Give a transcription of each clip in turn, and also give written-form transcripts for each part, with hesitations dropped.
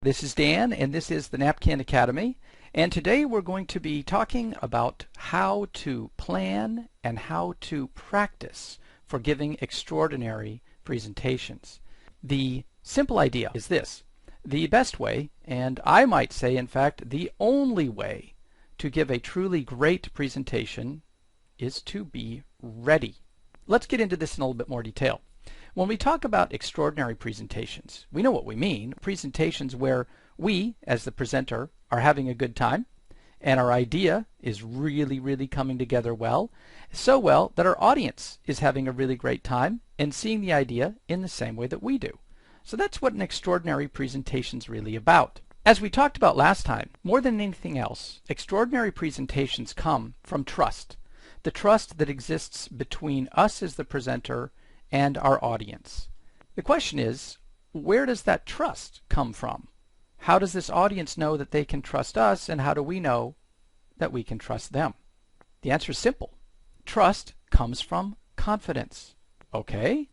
This is Dan, and this is the Napkin Academy. And today we're going to be talking about how to plan and how to practice for giving extraordinary presentations. The simple idea is this: the best way, and I might say in fact the only way, to give a truly great presentation is to be ready. Let's get into this in a little bit more detail. When we talk about extraordinary presentations, we know what we mean. Presentations where we, as the presenter, are having a good time and our idea is really coming together well, so well that our audience is having a really great time and seeing the idea in the same way that we do. So that's what an extraordinary presentation is really about. As we talked about last time, more than anything else, extraordinary presentations come from trust. The trust that exists between us as the presenter and our audience. The question is, where does that trust come from? How does this audience know that they can trust us, and how do we know that we can trust them? The answer is simple. Trust comes from confidence. Okay,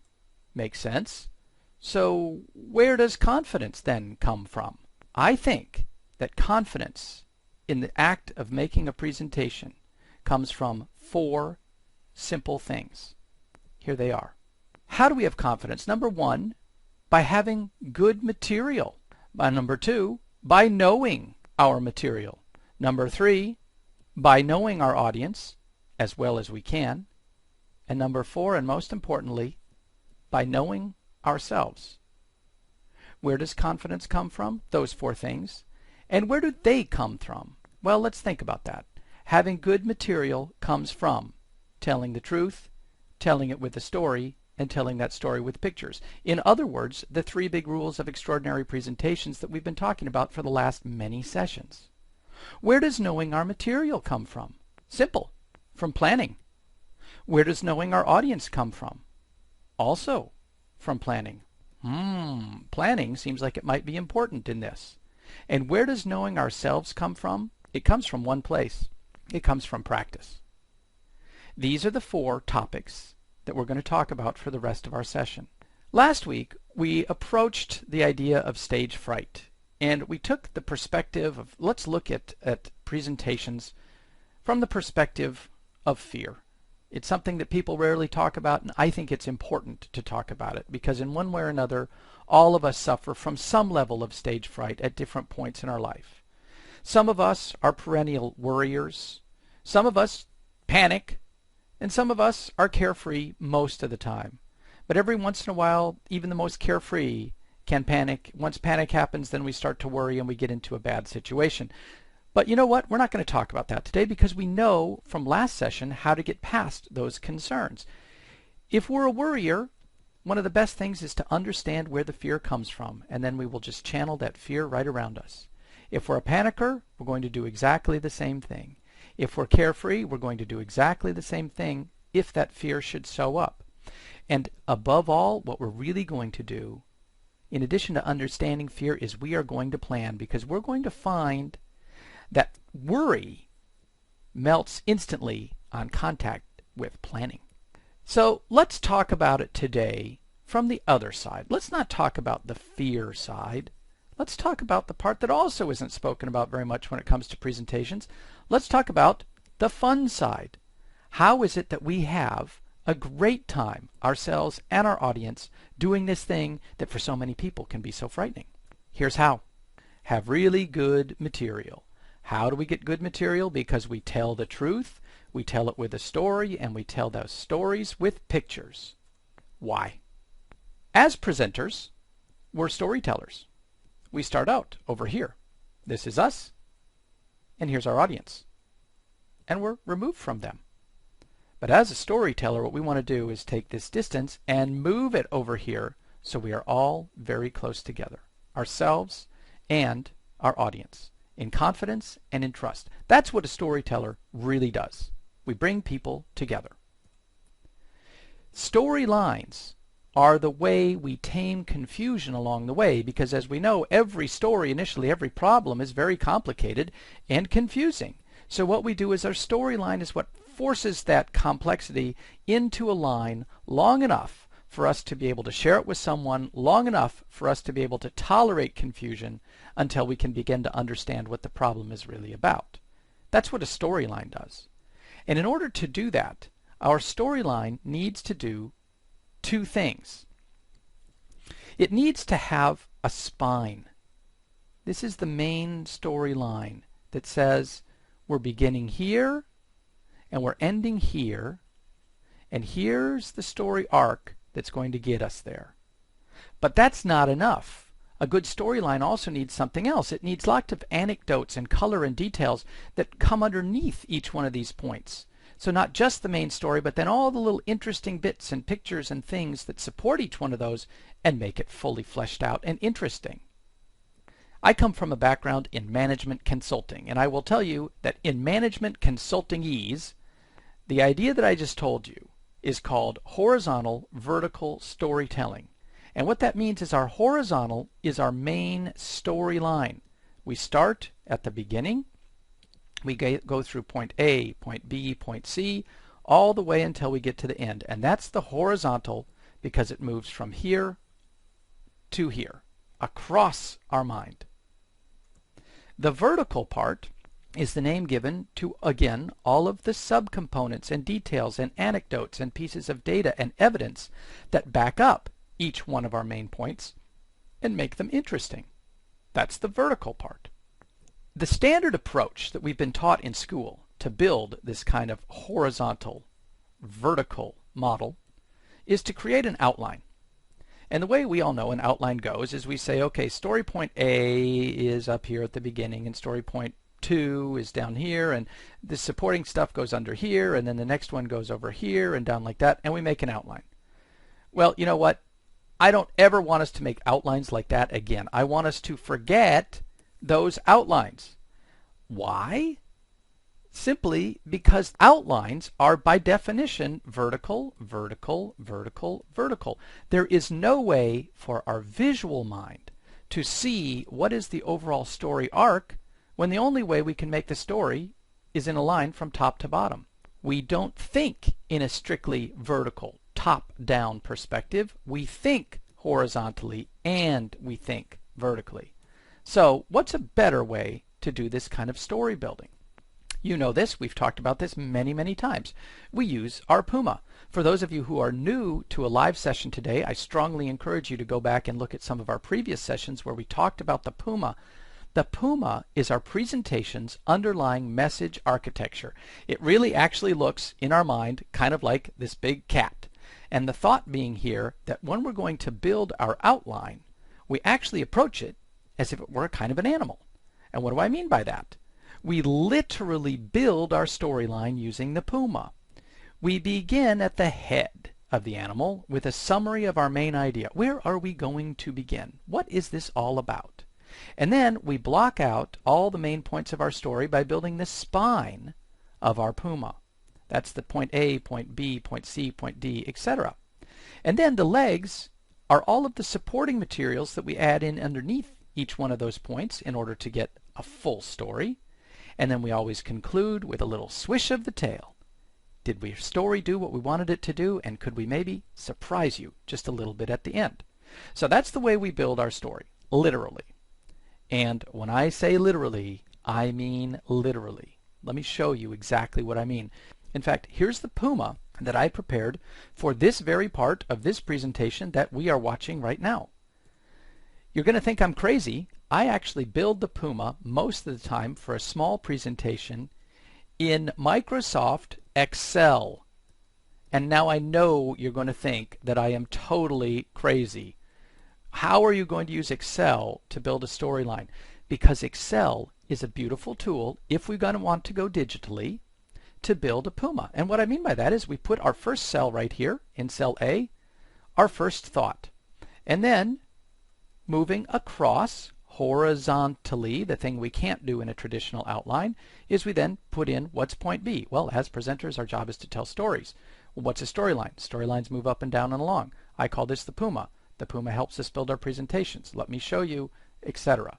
makes sense. So where does confidence then come from? I think that confidence in the act of making a presentation comes from four simple things. Here they are. How do we have confidence? Number one, by having good material. Number two, by knowing our material. Number three, by knowing our audience as well as we can. And number four, and most importantly, by knowing ourselves. Where does confidence come from? Those four things. And where do they come from? Well, let's think about that. Having good material comes from telling the truth, telling it with a story, and telling that story with pictures. In other words, the three big rules of extraordinary presentations that we've been talking about for the last many sessions. Where does knowing our material come from? Simple. From planning. Where does knowing our audience come from? Also from planning. Planning seems like it might be important in this. And where does knowing ourselves come from? It comes from one place. It comes from practice. These are the four topics that we're going to talk about for the rest of our session. Last week we approached the idea of stage fright, and we took the perspective of, let's look at presentations from the perspective of fear. It's something that people rarely talk about, and I think it's important to talk about it because in one way or another all of us suffer from some level of stage fright at different points in our life. Some of us are perennial worriers, some of us panic, and some of us are carefree most of the time. But every once in a while, even the most carefree can panic. Once panic happens, then we start to worry and we get into a bad situation. But you know what? We're not going to talk about that today because we know from last session how to get past those concerns. If we're a worrier, one of the best things is to understand where the fear comes from, and then we will just channel that fear right around us. If we're a panicker, we're going to do exactly the same thing. If we're carefree, we're going to do exactly the same thing if that fear should show up. And above all, what we're really going to do, in addition to understanding fear, is we are going to plan, because we're going to find that worry melts instantly on contact with planning. So let's talk about it today from the other side. Let's not talk about the fear side. Let's talk about the part that also isn't spoken about very much when it comes to presentations. Let's talk about the fun side. How is it that we have a great time, ourselves and our audience, doing this thing that for so many people can be so frightening? Here's how. Have really good material. How do we get good material? Because we tell the truth, we tell it with a story, and we tell those stories with pictures. Why? As presenters, we're storytellers. We start out over here. This is us, and here's our audience. And we're removed from them. But as a storyteller, what we want to do is take this distance and move it over here so we are all very close together, ourselves and our audience, in confidence and in trust. That's what a storyteller really does. We bring people together. Storylines are the way we tame confusion along the way, because as we know, every story initially, every problem is very complicated and confusing. So what we do is our storyline is what forces that complexity into a line long enough for us to be able to share it with someone long enough for us to be able to tolerate confusion until we can begin to understand what the problem is really about. That's what a storyline does. And in order to do that, our storyline needs to do two things. It needs to have a spine. This is the main storyline that says we're beginning here and we're ending here, and here's the story arc that's going to get us there. But that's not enough. A good storyline also needs something else. It needs lots of anecdotes and color and details that come underneath each one of these points. So not just the main story, but then all the little interesting bits and pictures and things that support each one of those and make it fully fleshed out and interesting. I come from a background in management consulting, and I will tell you that in management consultingese, the idea that I just told you is called horizontal vertical storytelling. And what that means is our horizontal is our main storyline. We start at the beginning. We go through point A, point B, point C, all the way until we get to the end. And that's the horizontal because it moves from here to here, across our mind. The vertical part is the name given to, again, all of the subcomponents and details and anecdotes and pieces of data and evidence that back up each one of our main points and make them interesting. That's the vertical part. The standard approach that we've been taught in school to build this kind of horizontal, vertical model is to create an outline. And the way we all know an outline goes is we say, okay, story point A is up here at the beginning, and story point 2 is down here, and the supporting stuff goes under here, and then the next one goes over here and down like that, and we make an outline. Well, you know what? I don't ever want us to make outlines like that again. I want us to forget those outlines. Why? Simply because outlines are by definition vertical, vertical, vertical, vertical. There is no way for our visual mind to see what is the overall story arc when the only way we can make the story is in a line from top to bottom. We don't think in a strictly vertical, top-down perspective. We think horizontally and we think vertically. So what's a better way to do this kind of story building? You know this, we've talked about this many, many times. We use our Puma. For those of you who are new to a live session today, I strongly encourage you to go back and look at some of our previous sessions where we talked about the Puma. The Puma is our presentation's underlying message architecture. It really actually looks in our mind kind of like this big cat. And the thought being here that when we're going to build our outline, we actually approach it as if it were kind of an animal. And what do I mean by that? We literally build our storyline using the Puma. We begin at the head of the animal with a summary of our main idea. Where are we going to begin? What is this all about? And then we block out all the main points of our story by building the spine of our Puma. That's the point A, point B, point C, point D, etc. And then the legs are all of the supporting materials that we add in underneath each one of those points in order to get a full story. And then we always conclude with a little swish of the tail. Did our story do what we wanted it to do, and could we maybe surprise you just a little bit at the end? So that's the way we build our story, literally. And when I say literally, I mean literally. Let me show you exactly what I mean. In fact, here's the Puma that I prepared for this very part of this presentation that we are watching right now. You're going to think I'm crazy. I actually build the Puma most of the time for a small presentation in Microsoft Excel. And now I know you're going to think that I am totally crazy. How are you going to use Excel to build a storyline? Because Excel is a beautiful tool, if we're going to want to go digitally, to build a Puma. And what I mean by that is we put our first cell right here in cell A, our first thought. And then moving across horizontally, the thing we can't do in a traditional outline, is we then put in what's point B. Well, as presenters, our job is to tell stories. Well, what's a storyline? Storylines move up and down and along. I call this the Puma. The Puma helps us build our presentations. Let me show you, etc.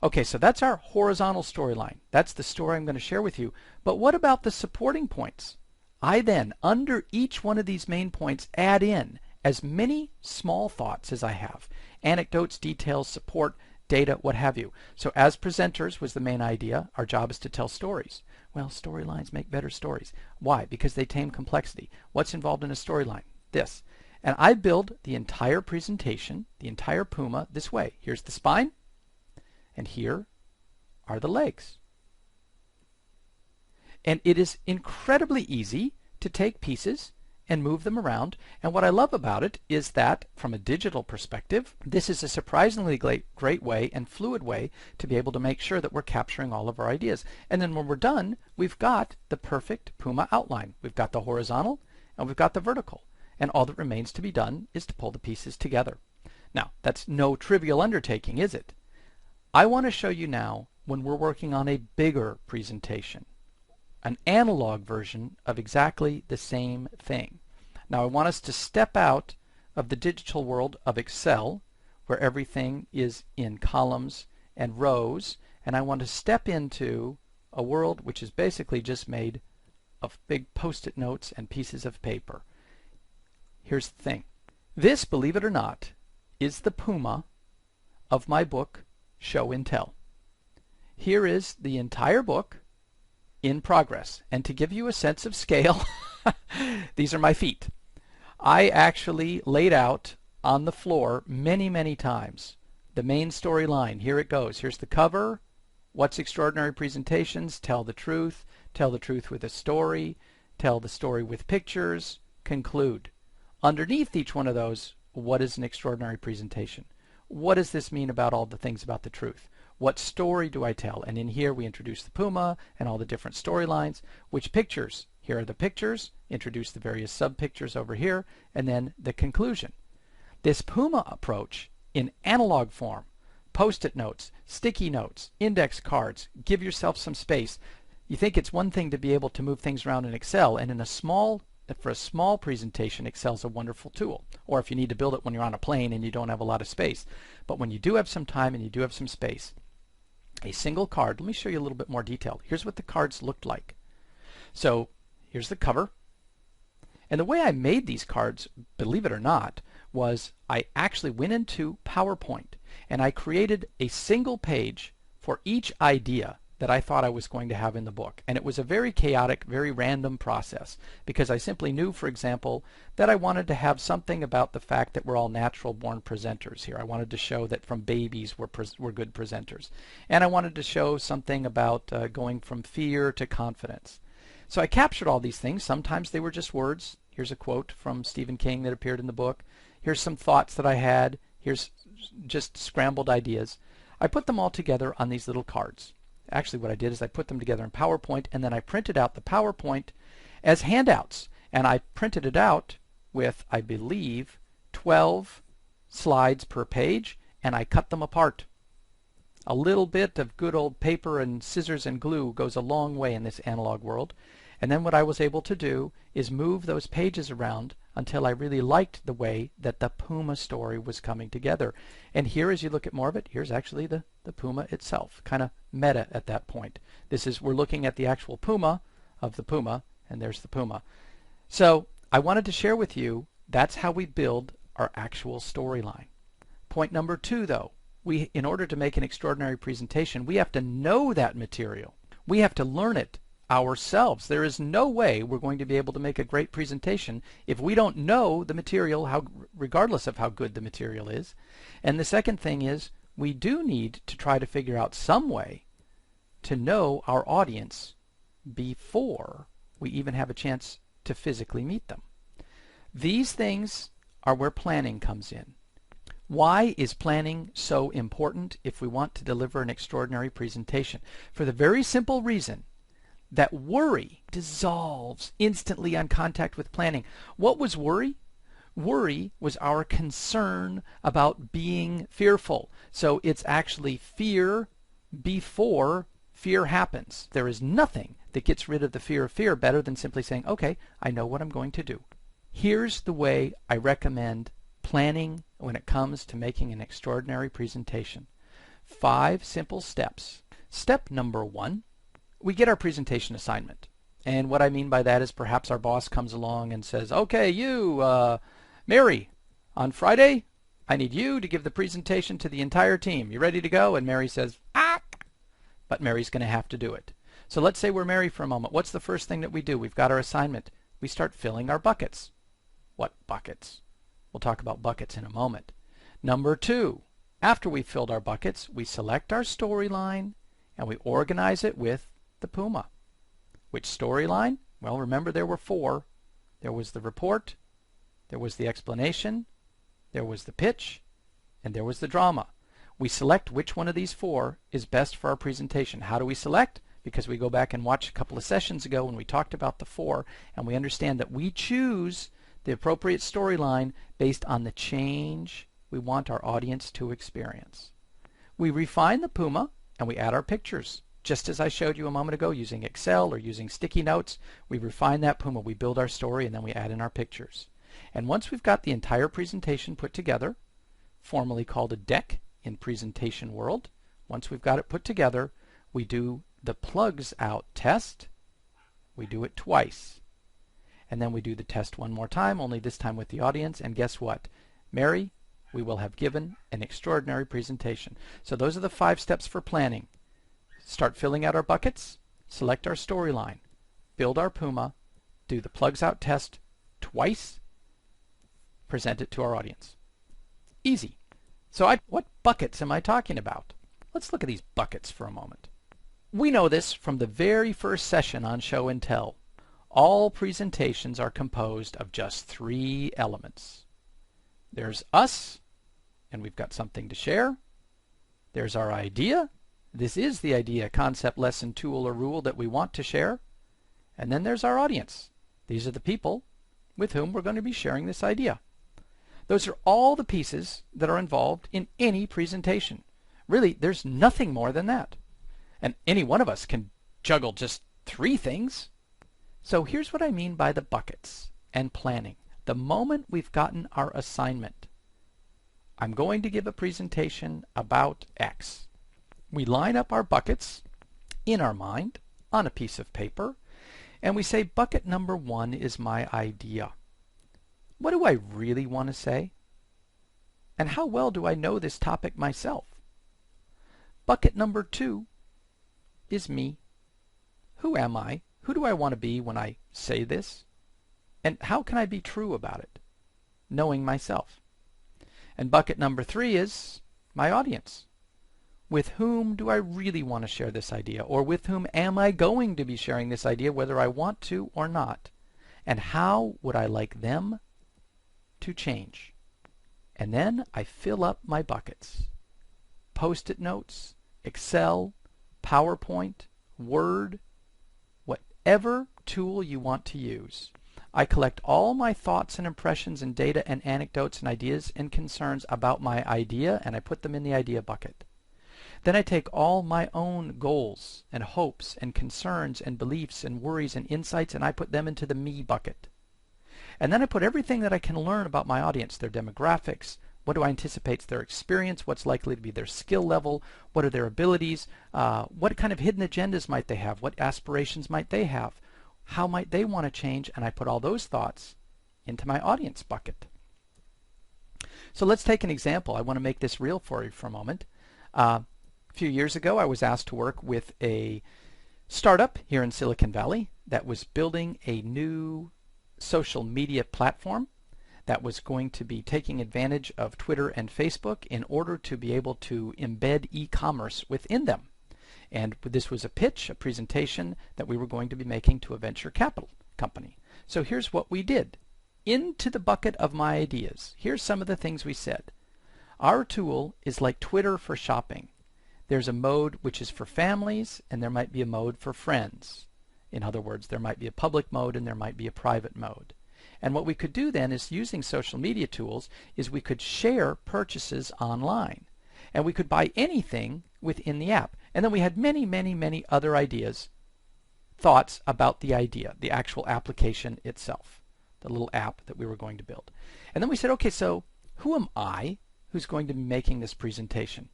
Okay, so that's our horizontal storyline. That's the story I'm going to share with you. But what about the supporting points? I then, under each one of these main points, add in as many small thoughts as I have. Anecdotes, details, support, data, what have you. So as presenters was the main idea, our job is to tell stories. Well, storylines make better stories. Why? Because they tame complexity. What's involved in a storyline? This. And I build the entire presentation, the entire Puma, this way. Here's the spine, and here are the legs. And it is incredibly easy to take pieces and move them around. And what I love about it is that from a digital perspective, this is a surprisingly great way and fluid way to be able to make sure that we're capturing all of our ideas. And then when we're done, we've got the perfect Puma outline. We've got the horizontal and we've got the vertical. And all that remains to be done is to pull the pieces together. Now, that's no trivial undertaking, is it? I want to show you now when we're working on a bigger presentation, an analog version of exactly the same thing. Now I want us to step out of the digital world of Excel, where everything is in columns and rows, and I want to step into a world which is basically just made of big post-it notes and pieces of paper. Here's the thing. This, believe it or not, is the Puma of my book, Show and Tell. Here is the entire book in progress. And to give you a sense of scale, these are my feet. I actually laid out on the floor many times the main storyline. Here it goes. Here's the cover. What's Extraordinary Presentations? Tell the truth with a story, tell the story with pictures, conclude. Underneath each one of those, what is an extraordinary presentation? What does this mean about all the things about the truth? What story do I tell? And in here we introduce the Puma and all the different storylines. Which pictures? Here are the pictures. Introduce the various sub-pictures over here. And then the conclusion. This Puma approach in analog form, post-it notes, sticky notes, index cards, give yourself some space. You think it's one thing to be able to move things around in Excel, and for a small presentation, Excel's a wonderful tool. Or if you need to build it when you're on a plane and you don't have a lot of space. But when you do have some time and you do have some space, a single card, let me show you a little bit more detail. Here's what the cards looked like. So here's the cover. And the way I made these cards, believe it or not, was I actually went into PowerPoint and I created a single page for each idea that I thought I was going to have in the book. And it was a very chaotic, very random process because I simply knew, for example, that I wanted to have something about the fact that we're all natural born presenters here. I wanted to show that from babies we're good presenters. And I wanted to show something about going from fear to confidence. So I captured all these things. Sometimes they were just words. Here's a quote from Stephen King that appeared in the book. Here's some thoughts that I had. Here's just scrambled ideas. I put them all together on these little cards. Actually, what I did is I put them together in PowerPoint, and then I printed out the PowerPoint as handouts. And I printed it out with, I believe, 12 slides per page, and I cut them apart. A little bit of good old paper and scissors and glue goes a long way in this analog world. And then what I was able to do is move those pages around until I really liked the way that the Puma story was coming together. And here, as you look at more of it, here's actually the Puma itself, kind of meta at that point. We're looking at the actual Puma of the Puma, and there's the Puma. So I wanted to share with you, that's how we build our actual storyline. Point number 2, though, in order to make an extraordinary presentation, we have to know that material. We have to learn it ourselves. There is no way we're going to be able to make a great presentation if we don't know the material, regardless of how good the material is. And the second thing is, we do need to try to figure out some way to know our audience before we even have a chance to physically meet them. These things are where planning comes in. Why is planning so important if we want to deliver an extraordinary presentation? For the very simple reason that worry dissolves instantly on contact with planning. What was worry? Worry was our concern about being fearful. So it's actually fear before fear happens. There is nothing that gets rid of the fear of fear better than simply saying, okay, I know what I'm going to do. Here's the way I recommend planning when it comes to making an extraordinary presentation. 5 simple steps. Step number 1, we get our presentation assignment. And what I mean by that is perhaps our boss comes along and says, okay, you, Mary, On Friday, I need you to give the presentation to the entire team. You ready to go? And Mary says, ah! But Mary's going to have to do it. So let's say we're Mary for a moment. What's the first thing that we do? We've got our assignment. We start filling our buckets. What buckets? We'll talk about buckets in a moment. Number 2, after we've filled our buckets, we select our storyline and we organize it with the Puma. Which storyline? Well, remember there were 4. There was the report, there was the explanation, there was the pitch, and there was the drama. We select which one of these 4 is best for our presentation. How do we select? Because we go back and watch a couple of sessions ago when we talked about the 4, and we understand that we choose the appropriate storyline based on the change we want our audience to experience. We refine the Puma and we add our pictures. Just as I showed you a moment ago using Excel or using sticky notes, we refine that Puma, we build our story, and then we add in our pictures. And once we've got the entire presentation put together, formerly called a deck in presentation world, once we've got it put together, we do the plugs out test. We do it twice. And then we do the test one more time, only this time with the audience, and guess what? Mary, we will have given an extraordinary presentation. So those are the 5 steps for planning. Start filling out our buckets, select our storyline, build our Puma, do the plugs out test twice, present it to our audience. Easy. So what buckets am I talking about? Let's look at these buckets for a moment. We know this from the very first session on Show and Tell. All presentations are composed of just 3 elements. There's us, and we've got something to share. There's our idea. This is the idea, concept, lesson, tool, or rule that we want to share. And then there's our audience. These are the people with whom we're going to be sharing this idea. Those are all the pieces that are involved in any presentation. Really, there's nothing more than that. And any one of us can juggle just 3 things. So here's what I mean by the buckets and planning. The moment we've gotten our assignment, I'm going to give a presentation about X. We line up our buckets in our mind on a piece of paper, and we say bucket number 1 is my idea. What do I really want to say? And how well do I know this topic myself? Bucket number 2 is me. Who am I? Who do I want to be when I say this? And how can I be true about it? Knowing myself. And bucket number 3 is my audience. With whom do I really want to share this idea? Or with whom am I going to be sharing this idea, whether I want to or not? And how would I like them to change? And then I fill up my buckets. Post-it notes, Excel, PowerPoint, Word, whatever tool you want to use. I collect all my thoughts and impressions and data and anecdotes and ideas and concerns about my idea, and I put them in the idea bucket. Then I take all my own goals and hopes and concerns and beliefs and worries and insights, and I put them into the me bucket. And then I put everything that I can learn about my audience, their demographics, what do I anticipate their experience, what's likely to be their skill level, what are their abilities, what kind of hidden agendas might they have, what aspirations might they have, how might they want to change, and I put all those thoughts into my audience bucket. So let's take an example. I want to make this real for you for a moment. A few years ago I was asked to work with a startup here in Silicon Valley that was building a new social media platform that was going to be taking advantage of Twitter and Facebook in order to be able to embed e-commerce within them. And this was a pitch, a presentation that we were going to be making to a venture capital company. So here's what we did. Into the bucket of my ideas, here's some of the things we said. Our tool is like Twitter for shopping. There's a mode which is for families, and there might be a mode for friends. In other words, there might be a public mode and there might be a private mode. And what we could do then is, using social media tools, is we could share purchases online. And we could buy anything within the app. And then we had many, many, many other ideas, thoughts about the idea, the actual application itself, the little app that we were going to build. And then we said, okay, so who am I who's going to be making this presentation?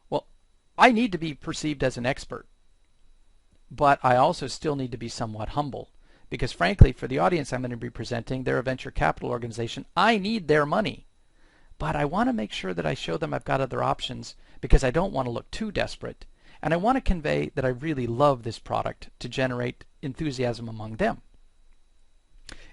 Well, I need to be perceived as an expert, but I also still need to be somewhat humble, because frankly, for the audience I'm going to be presenting, they're a venture capital organization. I need their money. but I want to make sure that I show them I've got other options because I don't want to look too desperate. And I want to convey that I really love this product to generate enthusiasm among them.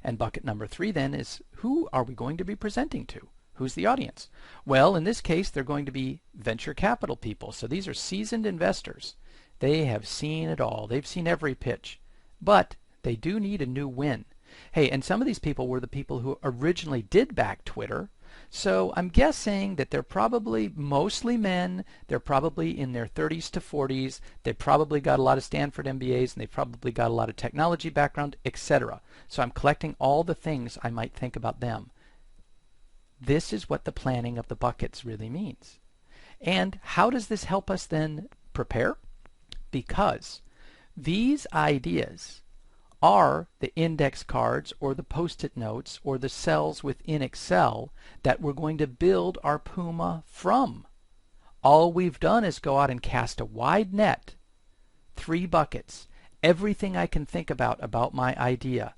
And bucket number 3 then is, who are we going to be presenting to? Who's the audience? Well, in this case, they're going to be venture capital people. So these are seasoned investors. They have seen it all. They've seen every pitch. But they do need a new win. Hey, and some of these people were the people who originally did back Twitter. So I'm guessing that they're probably mostly men. They're probably in their 30s to 40s. They probably got a lot of Stanford MBAs, and they probably got a lot of technology background, etc. So I'm collecting all the things I might think about them. This is what the planning of the buckets really means. And how does this help us then prepare? Because these ideas are the index cards or the post-it notes or the cells within Excel that we're going to build our Puma from. All we've done is go out and cast a wide net, 3 buckets, everything I can think about my idea.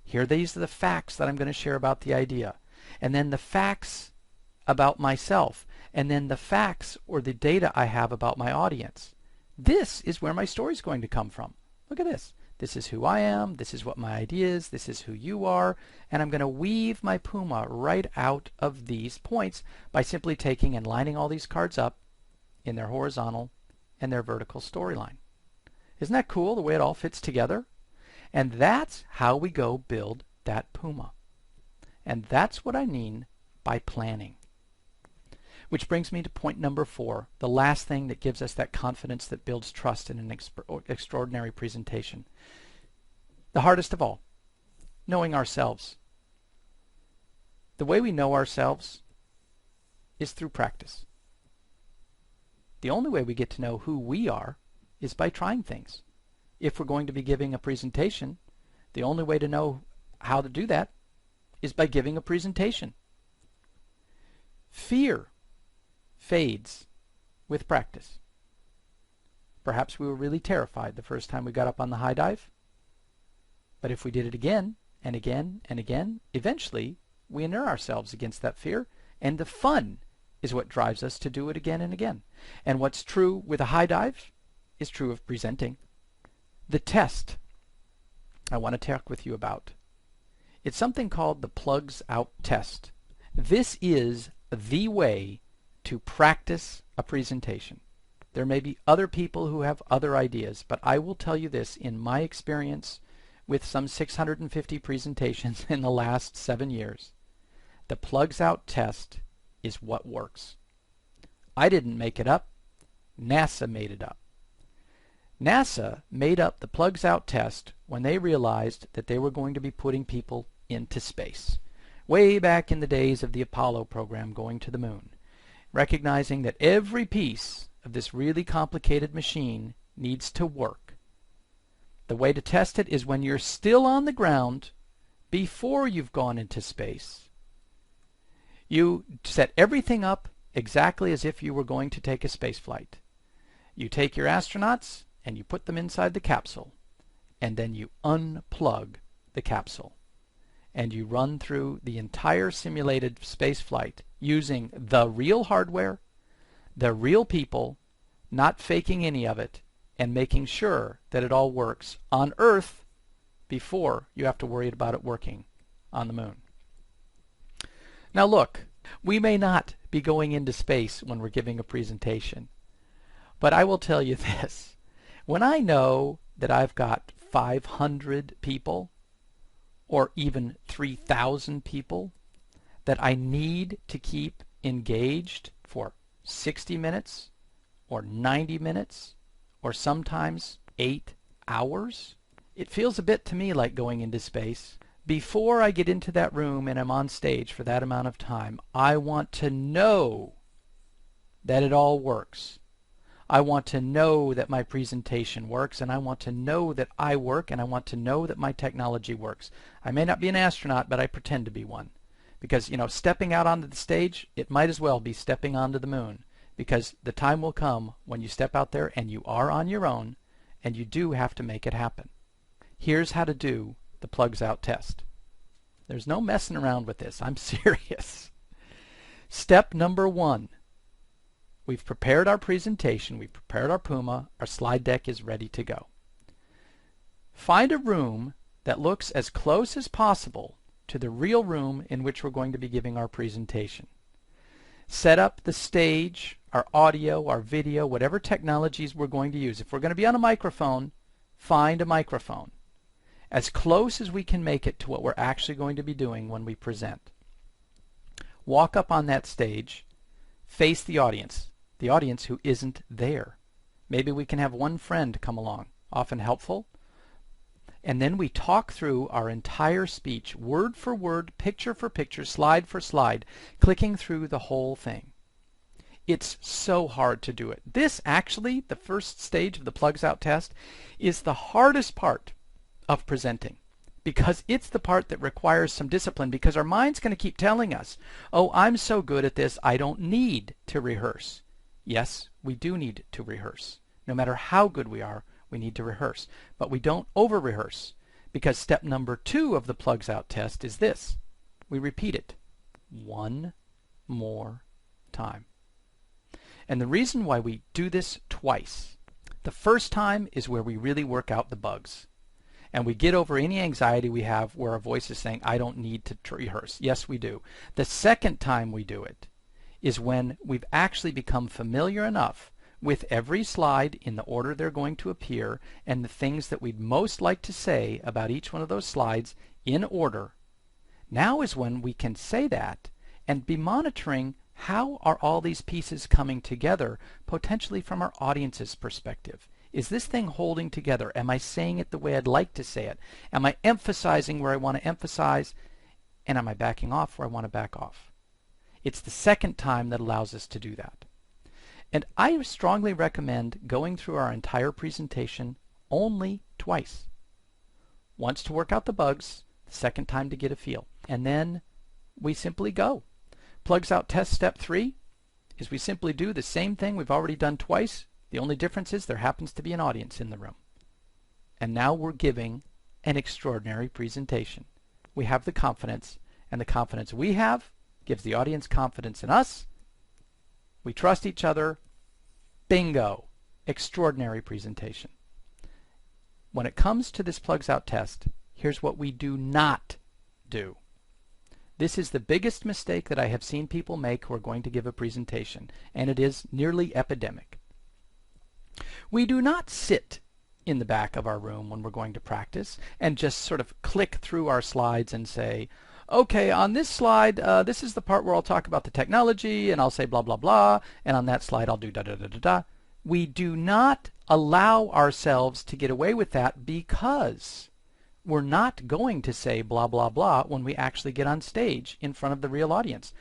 Here, these are the facts that I'm going to share about the idea. And then the facts about myself. And then the facts or the data I have about my audience. This is where my story is going to come from. Look at this. This is who I am, this is what my idea is, this is who you are, and I'm going to weave my Puma right out of these points by simply taking and lining all these cards up in their horizontal and their vertical storyline. Isn't that cool, the way it all fits together? And that's how we go build that Puma. And that's what I mean by planning. Which brings me to point number 4, the last thing that gives us that confidence that builds trust in an extraordinary presentation. The hardest of all, knowing ourselves. The way we know ourselves is through practice. The only way we get to know who we are is by trying things. If we're going to be giving a presentation, the only way to know how to do that is by giving a presentation. Fear fades with practice. Perhaps we were really terrified the first time we got up on the high dive, but if we did it again and again and again, eventually we inure ourselves against that fear, and the fun is what drives us to do it again and again. And what's true with a high dive is true of presenting. The test I want to talk with you about. It's something called the Plugs Out test. This is the way to practice a presentation. There may be other people who have other ideas, but I will tell you this, in my experience with some 650 presentations in the last 7 years, the Plugs Out test is what works. I didn't make it up. NASA made it up. NASA made up the Plugs Out test when they realized that they were going to be putting people into space. Way back in the days of the Apollo program going to the moon. Recognizing that every piece of this really complicated machine needs to work. The way to test it is when you're still on the ground before you've gone into space. You set everything up exactly as if you were going to take a space flight. You take your astronauts and you put them inside the capsule, and then you unplug the capsule. And you run through the entire simulated space flight using the real hardware, the real people, not faking any of it, and making sure that it all works on Earth before you have to worry about it working on the moon. Now look, we may not be going into space when we're giving a presentation, but I will tell you this. When I know that I've got 500 people, or even 3,000 people that I need to keep engaged for 60 minutes or 90 minutes or sometimes 8 hours, it feels a bit to me like going into space. Before I get into that room and I'm on stage for that amount of time, I want to know that it all works. I want to know that my presentation works, and I want to know that I work, and I want to know that my technology works. I may not be an astronaut, but I pretend to be one. Because, you know, stepping out onto the stage, it might as well be stepping onto the moon. Because the time will come when you step out there and you are on your own, and you do have to make it happen. Here's how to do the Plugs Out test. There's no messing around with this. I'm serious. Step number 1. We've prepared our presentation, we've prepared our Puma, our slide deck is ready to go. Find a room that looks as close as possible to the real room in which we're going to be giving our presentation. Set up the stage, our audio, our video, whatever technologies we're going to use. If we're going to be on a microphone, find a microphone as close as we can make it to what we're actually going to be doing when we present. Walk up on that stage, face the audience who isn't there. Maybe we can have one friend come along, often helpful. And then we talk through our entire speech, word for word, picture for picture, slide for slide, clicking through the whole thing. It's so hard to do it. This actually, the first stage of the Plugs Out test, is the hardest part of presenting, because it's the part that requires some discipline, because our mind's going to keep telling us, oh, I'm so good at this, I don't need to rehearse. Yes, we do need to rehearse. No matter how good we are, we need to rehearse. But we don't over-rehearse, because step number 2 of the Plugs Out test is this. We repeat it one more time. And the reason why we do this twice, the first time is where we really work out the bugs. And we get over any anxiety we have where our voice is saying, I don't need to rehearse. Yes, we do. The second time we do it is when we've actually become familiar enough with every slide in the order they're going to appear and the things that we'd most like to say about each one of those slides in order. Now is when we can say that and be monitoring how are all these pieces coming together, potentially from our audience's perspective. Is this thing holding together? Am I saying it the way I'd like to say it? Am I emphasizing where I want to emphasize? And am I backing off where I want to back off? It's the second time that allows us to do that. And I strongly recommend going through our entire presentation only twice. Once to work out the bugs, the second time to get a feel. And then we simply go. Plugs Out test step 3 is we simply do the same thing we've already done twice. The only difference is there happens to be an audience in the room. And now we're giving an extraordinary presentation. We have the confidence, and the confidence we have gives the audience confidence in us. We trust each other. Bingo! Extraordinary presentation. When it comes to this Plugs Out test, here's what we do not do. This is the biggest mistake that I have seen people make who are going to give a presentation, and it is nearly epidemic. We do not sit in the back of our room when we're going to practice and just sort of click through our slides and say, okay, on this slide, this is the part where I'll talk about the technology, and I'll say blah, blah, blah, and on that slide I'll do da, da, da, da, da. We do not allow ourselves to get away with that because we're not going to say blah, blah, blah when we actually get on stage in front of the real audience.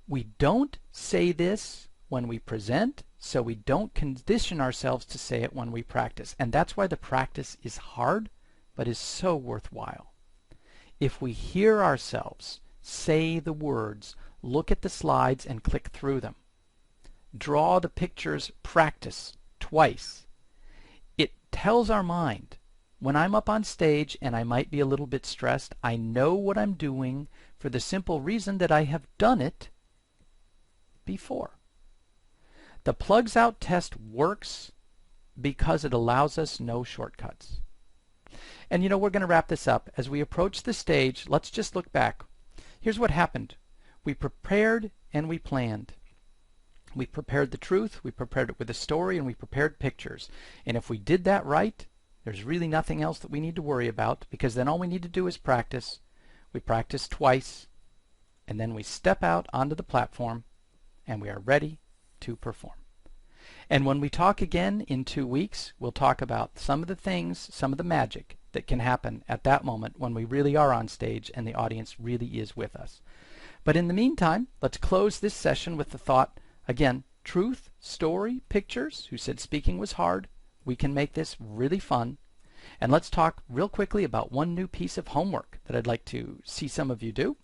We don't say this when we present, so we don't condition ourselves to say it when we practice. And that's why the practice is hard, but is so worthwhile. If we hear ourselves say the words, look at the slides and click through them, draw the pictures, practice twice, it tells our mind, when I'm up on stage and I might be a little bit stressed, I know what I'm doing for the simple reason that I have done it before. The Plugs Out test works because it allows us no shortcuts. And you know, we're going to wrap this up. As we approach the stage, let's just look back. Here's what happened. We prepared and we planned. We prepared the truth, we prepared it with a story, and we prepared pictures. And if we did that right, there's really nothing else that we need to worry about, because then all we need to do is practice. We practice twice, and then we step out onto the platform, and we are ready to perform. And when we talk again in 2 weeks, we'll talk about some of the things, some of the magic that can happen at that moment when we really are on stage and the audience really is with us. But in the meantime, let's close this session with the thought, again, truth, story, pictures. Who said speaking was hard? We can make this really fun. And let's talk real quickly about one new piece of homework that I'd like to see some of you do.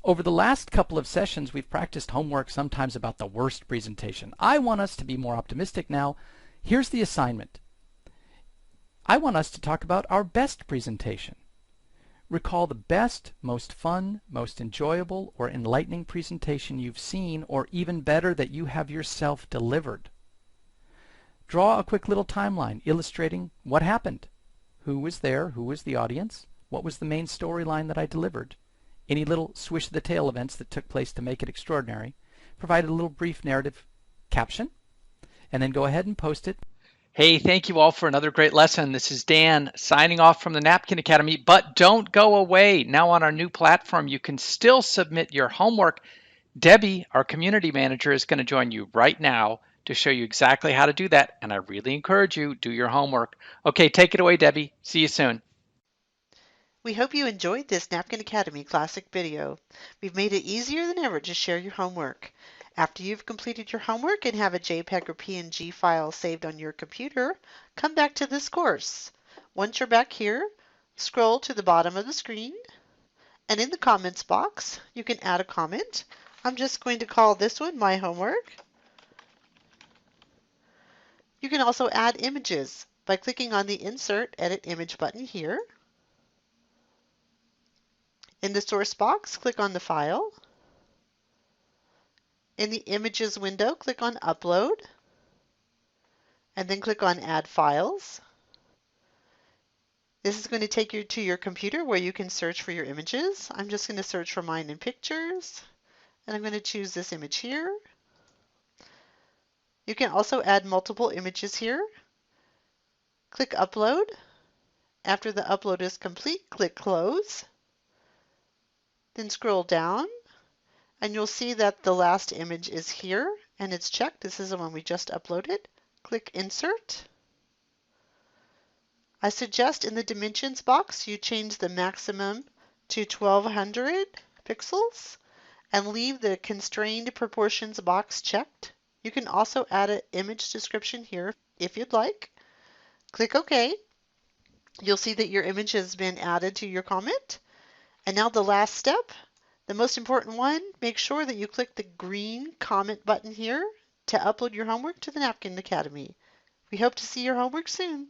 Over the last couple of sessions, we've practiced homework sometimes about the worst presentation. I want us to be more optimistic now. Here's the assignment. I want us to talk about our best presentation. Recall the best, most fun, most enjoyable, or enlightening presentation you've seen, or even better, that you have yourself delivered. Draw a quick little timeline illustrating what happened. Who was there? Who was the audience? What was the main storyline that I delivered? Any little swish of the tail events that took place to make it extraordinary. Provide a little brief narrative caption, and then go ahead and post it. Hey, thank you all for another great lesson. This is Dan signing off from the Napkin Academy, but don't go away. Now on our new platform, you can still submit your homework. Debbie, our community manager, is going to join you right now to show you exactly how to do that, and I really encourage you, do your homework. Okay, take it away, Debbie. See you soon. We hope you enjoyed this Napkin Academy classic video. We've made it easier than ever to share your homework. After you've completed your homework and have a JPEG or PNG file saved on your computer, come back to this course. Once you're back here, scroll to the bottom of the screen, and in the comments box, you can add a comment. I'm just going to call this one My Homework. You can also add images by clicking on the Insert Edit Image button here. In the source box, click on the file. In the Images window, click on Upload, and then click on Add Files. This is going to take you to your computer where you can search for your images. I'm just going to search for mine in Pictures, and I'm going to choose this image here. You can also add multiple images here. Click Upload. After the upload is complete, click Close. Then scroll down, and you'll see that the last image is here, and it's checked. This is the one we just uploaded. Click Insert. I suggest in the Dimensions box you change the maximum to 1200 pixels and leave the Constrained Proportions box checked. You can also add an image description here if you'd like. Click OK. You'll see that your image has been added to your comment. And now the last step, the most important one, make sure that you click the green comment button here to upload your homework to the Napkin Academy. We hope to see your homework soon.